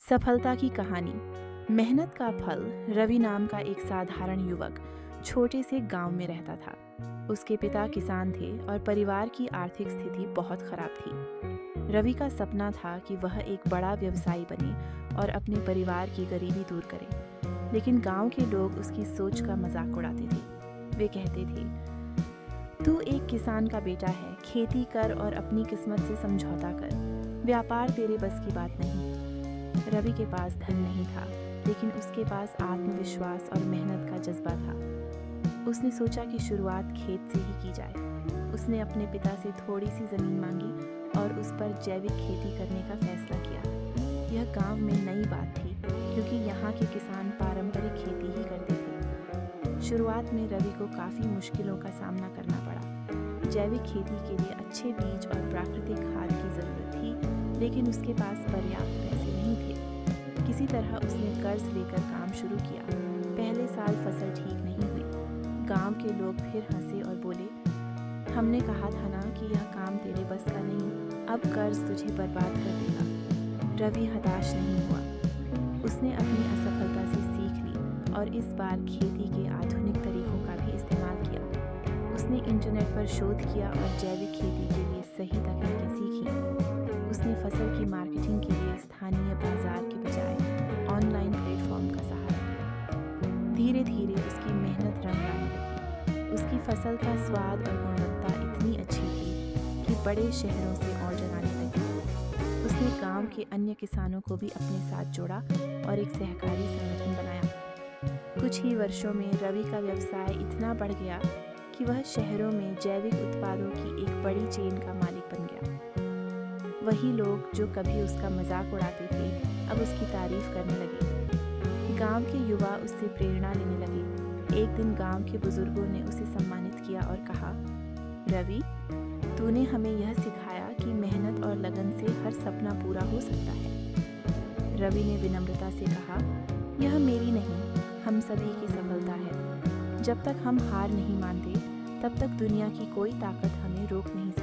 सफलता की कहानी। मेहनत का फल। रवि नाम का एक साधारण युवक छोटे से गांव में रहता था। उसके पिता किसान थे और परिवार की आर्थिक स्थिति बहुत खराब थी। रवि का सपना था कि वह एक बड़ा व्यवसायी बने और अपने परिवार की गरीबी दूर करे। लेकिन गांव के लोग उसकी सोच का मजाक उड़ाते थे। वे कहते थे, तू एक किसान का बेटा है, खेती कर और अपनी किस्मत से समझौता कर। व्यापार तेरे बस की बात नहीं। रवि के पास धन नहीं था, लेकिन उसके पास आत्मविश्वास और मेहनत का जज्बा था। उसने सोचा कि शुरुआत खेत से ही की जाए। उसने अपने पिता से थोड़ी सी जमीन मांगी और उस पर जैविक खेती करने का फैसला किया। यह गांव में नई बात थी, क्योंकि यहाँ के किसान पारंपरिक खेती ही करते थे। शुरुआत में रवि को काफ़ी मुश्किलों का सामना करना पड़ा। जैविक खेती के लिए अच्छे बीज और प्राकृतिक खाद की ज़रूरत थी, लेकिन उसके पास पर्याप्त पैसे नहीं थे। किसी तरह उसने कर्ज लेकर काम शुरू किया। पहले साल फसल ठीक नहीं हुई। गांव के लोग फिर हंसे और बोले, हमने कहा था ना कि यह काम तेरे बस का नहीं, अब कर्ज तुझे बर्बाद कर देगा। रवि हताश नहीं हुआ। उसने अपनी असफलता से सीख ली और इस बार खेती के आधुनिक तरीकों का भी इस्तेमाल किया। उसने इंटरनेट पर शोध किया और जैविक खेती के लिए सही तकनीकें सीखी। उसने फसल की मार्केटिंग के लिए स्थानीय बाजार के बजाय ऑनलाइन प्लेटफॉर्म का सहारा लिया। धीरे धीरे उसकी मेहनत रंग लाने लगी। उसकी फसल का स्वाद और गुणवत्ता इतनी अच्छी थी कि बड़े शहरों से ऑर्डर आने लगे। उसने गांव के अन्य किसानों को भी अपने साथ जोड़ा और एक सहकारी संगठन बनाया। कुछ ही वर्षों में रवि का व्यवसाय इतना बढ़ गया कि वह शहरों में जैविक उत्पादों की एक बड़ी चेन का मालिक बन गया। वही लोग जो कभी उसका मजाक उड़ाते थे, अब उसकी तारीफ करने लगे। गांव के युवा उससे प्रेरणा लेने लगे। एक दिन गांव के बुजुर्गों ने उसे सम्मानित किया और कहा, रवि, तूने हमें यह सिखाया कि मेहनत और लगन से हर सपना पूरा हो सकता है। रवि ने विनम्रता से कहा, यह मेरी नहीं, हम सभी की सफलता है। जब तक हम हार नहीं मानते, तब तक दुनिया की कोई ताकत हमें रोक नहीं सकती।